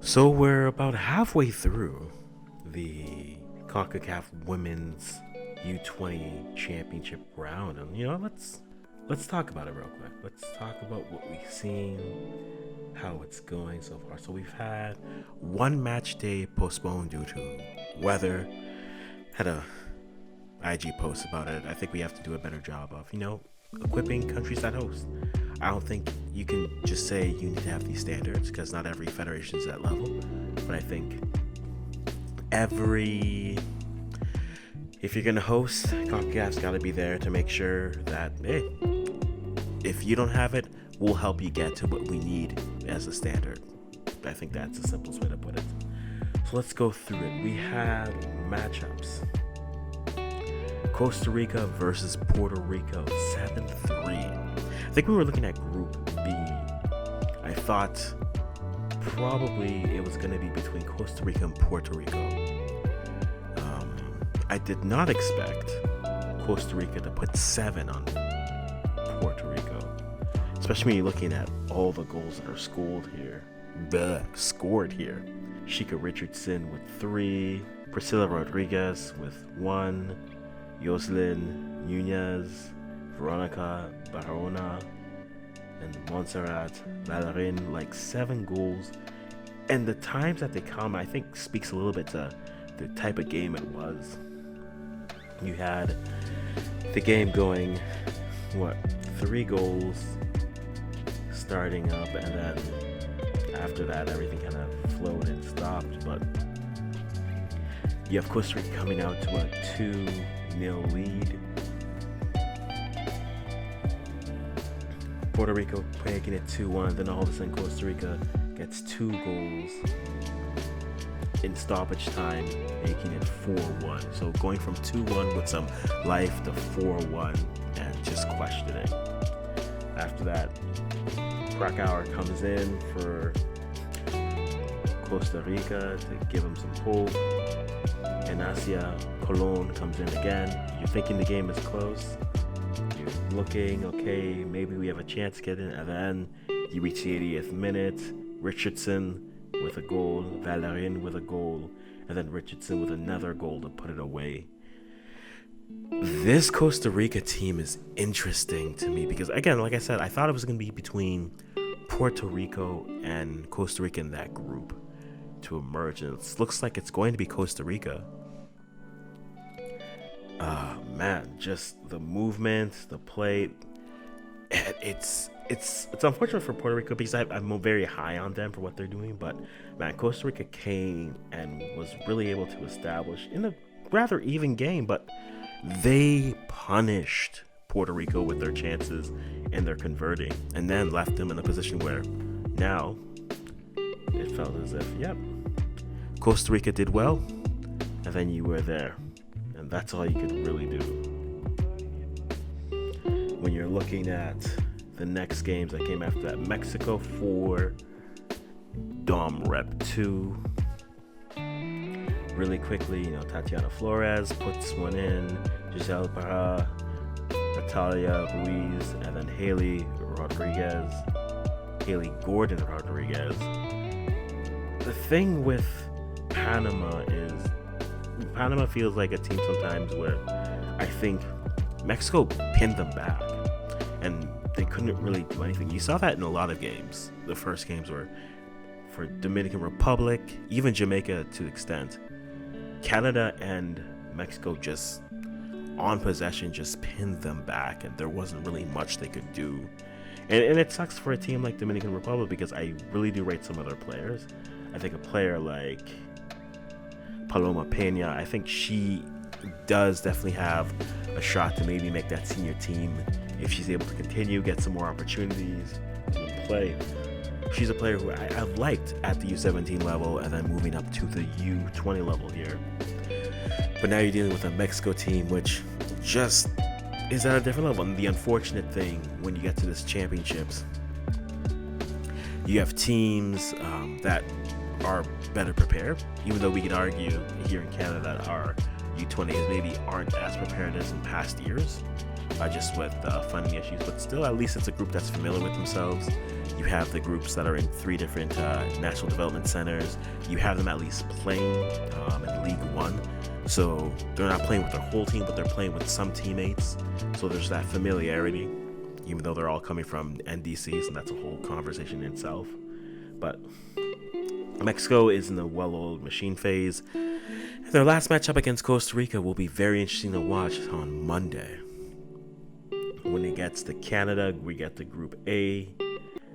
So we're about halfway through the CONCACAF Women's U20 Championship round, and let's talk about it real quick. Let's talk about what we've seen, how it's going so far. So we've had one match day postponed due to weather. Had a IG post about it. I think we have to do a better job of equipping countries that host. I don't think you can just say you need to have these standards because not every federation is at that level. But I think if you're gonna host, CONCACAF's got to be there to make sure that if you don't have it, we'll help you get to what we need as a standard. I think that's the simplest way to put it. So let's go through it. We had matchups. Costa Rica versus Puerto Rico, 7-3. I think we were looking at Group B. I thought probably it was going to be between Costa Rica and Puerto Rico. I did not expect Costa Rica to put 7 on Puerto Rico, especially when you're looking at all the goals that are scored here. Shika Richardson with 3, Priscilla Rodriguez with 1, Yoselin Nunez, Veronica Barona, and Montserrat Valerin, like 7 goals. And the times that they come, I think, speaks a little bit to the type of game it was. You had the game going, 3 goals starting up, and then after that, everything kind of flowed and stopped. But you have Costa Rica coming out to a 2-0 lead. Puerto Rico making it 2-1, then all of a sudden Costa Rica gets 2 goals in stoppage time, making it 4-1. So going from 2-1 with some life to 4-1 and just questioning. After that, Krakauer comes in for Costa Rica to give them some hope. Inacia Colon comes in again. You're thinking the game is close. You're looking, okay, maybe we have a chance to get in. And then you reach the 80th minute. Richardson with a goal, Valerin with a goal, and then Richardson with another goal to put it away. This Costa Rica team is interesting to me because, again, like I said, I thought it was going to be between Puerto Rico and Costa Rica in that group to emerge, and it looks like it's going to be Costa Rica. Man, just the movement, the play, it's unfortunate for Puerto Rico because I'm very high on them for what they're doing, but man, Costa Rica came and was really able to establish in a rather even game, but they punished Puerto Rico with their chances and their converting, and then left them in a position where now it felt as if, Costa Rica did well, and then you were there, and that's all you could really do. When you're looking at the next games that came after that, Mexico 4, Dom Rep 2. Really quickly, Tatiana Flores puts one in, Giselle Parra, Natalia Ruiz, and then Haley Gordon Rodriguez. The thing with Panama is Panama feels like a team sometimes where I think Mexico pinned them back and they couldn't really do anything. You saw that in a lot of games. The first games were for Dominican Republic, even Jamaica to an extent. Canada and Mexico just on possession just pinned them back, and there wasn't really much they could do. And it sucks for a team like Dominican Republic because I really do rate some other players. I think a player like Paloma Pena, I think she does definitely have a shot to maybe make that senior team if she's able to continue, get some more opportunities and play. She's a player who I've liked at the U17 level and then moving up to the U20 level here. But now you're dealing with a Mexico team which just is at a different level. And the unfortunate thing when you get to this championships, you have teams that are better prepared, even though we could argue here in Canada that our U20s maybe aren't as prepared as in past years. just with funding issues. But still, at least it's a group that's familiar with themselves. You have the groups that are in 3 different national development centers. You have them at least playing in League One. So they're not playing with their whole team, but they're playing with some teammates. So there's that familiarity, even though they're all coming from NDCs, and that's a whole conversation in itself. But Mexico is in the well-oiled machine phase. Their last matchup against Costa Rica will be very interesting to watch on Monday. When it gets to Canada, we get to Group A.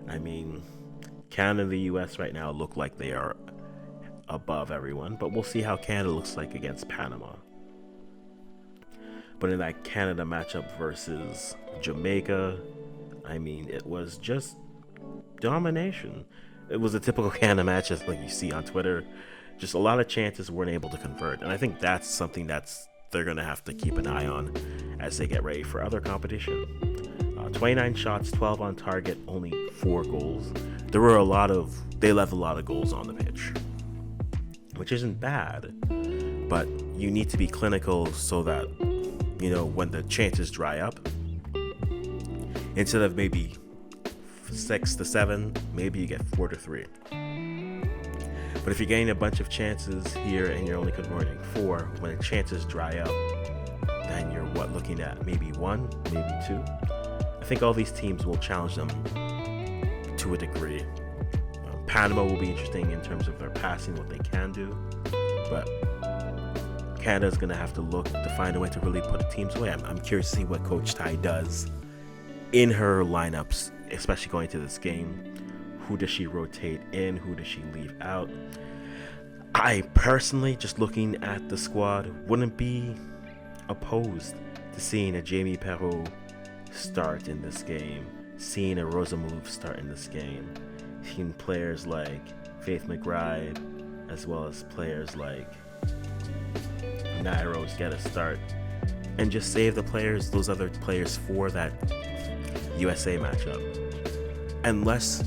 I mean, Canada and the U.S. right now look like they are above everyone, but we'll see how Canada looks like against Panama. But in that Canada matchup versus Jamaica, I mean, it was just domination. It was a typical Canada match, as like you see on Twitter. Just a lot of chances weren't able to convert, and I think that's something they're going to have to keep an eye on as they get ready for other competition. 29 shots, 12 on target, only 4 goals. They left a lot of goals on the pitch, which isn't bad, but you need to be clinical so that, when the chances dry up, instead of maybe 6 to 7, maybe you get 4 to 3. But if you're getting a bunch of chances here and you're only converting 4, when the chances dry up, then you're looking at maybe 1, maybe 2. I think all these teams will challenge them to a degree. Panama will be interesting in terms of their passing, what they can do, but Canada's going to have to look to find a way to really put the teams away. I'm curious to see what Coach Tai does in her lineups, especially going to this game. Who does she rotate in? Who does she leave out? I personally, just looking at the squad, wouldn't be opposed to seeing a Jamie Perrault start in this game, seeing a Rosa Move start in this game, seeing players like Faith McBride, as well as players like Nairos get a start, and just save those other players for that USA matchup. Unless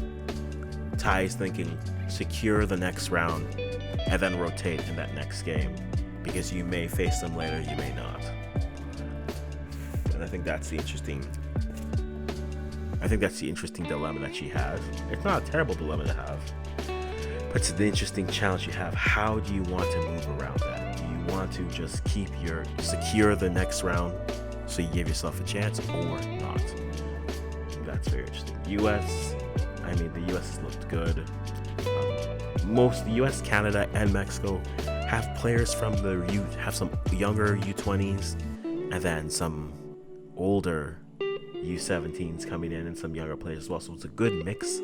Tai is thinking secure the next round and then rotate in that next game, because you may face them later, you may not. And I think that's the interesting dilemma that she has. It's not a terrible dilemma to have, but it's the interesting challenge you have. How do you want to move around that? Do you want to just secure the next round so you give yourself a chance, or not? That's very interesting. The U.S. has looked good. The U.S., Canada, and Mexico have players from the youth, have some younger U20s, and then some older U17s coming in, and some younger players as well. So it's a good mix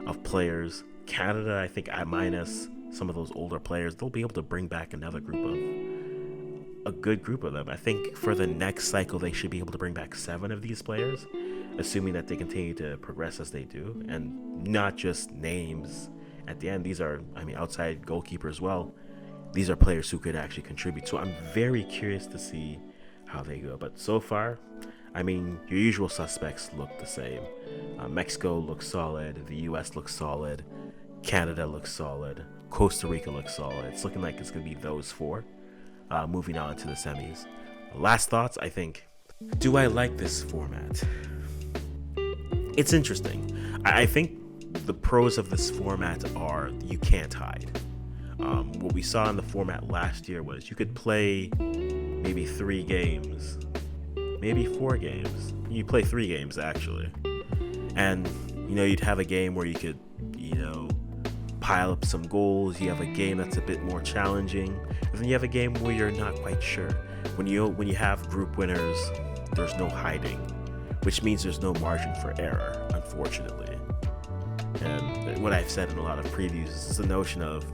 of players. Canada, I think, minus some of those older players, they'll be able to bring back a good group of them. I think for the next cycle, they should be able to bring back 7 of these players, assuming that they continue to progress as they do, and not just names at the end. These are, outside goalkeeper as well. These are players who could actually contribute. So I'm very curious to see how they go. But so far, your usual suspects look the same. Mexico looks solid. The U.S. looks solid. Canada looks solid. Costa Rica looks solid. It's looking like it's going to be those 4 moving on to the semis. Last thoughts, I think. Do I like this format? It's interesting. I think the pros of this format are you can't hide. What we saw in the format last year was you could play maybe 3 games, maybe 4 games. You play 3 games actually, and you'd have a game where you could pile up some goals. You have a game that's a bit more challenging, and then you have a game where you're not quite sure. When you have group winners, there's no hiding, which means there's no margin for error, unfortunately. And what I've said in a lot of previews is the notion of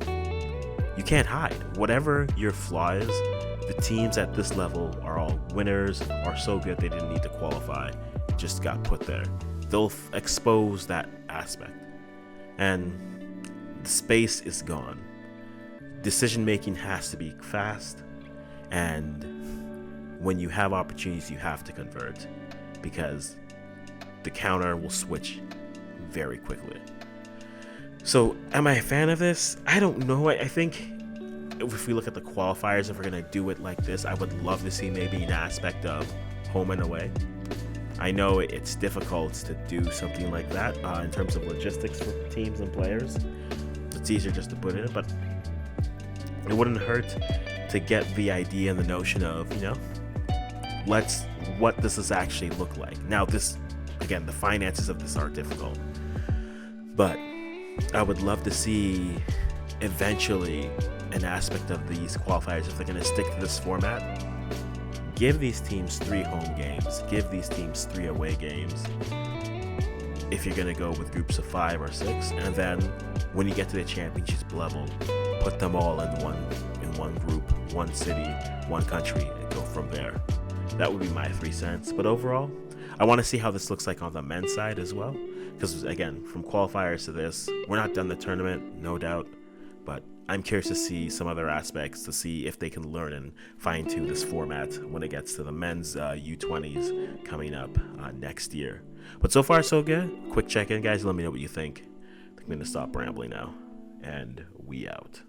you can't hide. Whatever your flaw is, the teams at this level are all winners, are so good they didn't need to qualify, just got put there. They'll expose that aspect. And the space is gone. Decision making has to be fast, and when you have opportunities, you have to convert, because the counter will switch very quickly. So, am I a fan of this? I don't know. I think if we look at the qualifiers, if we're going to do it like this, I would love to see maybe an aspect of home and away. I know it's difficult to do something like that in terms of logistics for teams and players. It's easier just to put it in, but it wouldn't hurt to get the idea and the notion of, what does this actually look like? Now, this, again, the finances of this are difficult, but I would love to see eventually an aspect of these qualifiers, if they're going to stick to this format, give these teams 3 home games, give these teams 3 away games, if you're going to go with groups of 5 or 6, and then when you get to the championship level, put them all in one group, one city, one country, and go from there. That would be my 3 cents. But overall, I want to see how this looks like on the men's side as well, because again, from qualifiers to this, we're not done the tournament, no doubt, but I'm curious to see some other aspects, to see if they can learn and fine-tune this format when it gets to the men's U20s coming up next year. But so far, so good. Quick check-in, guys. Let me know what you think. I think I'm going to stop rambling now, and we out.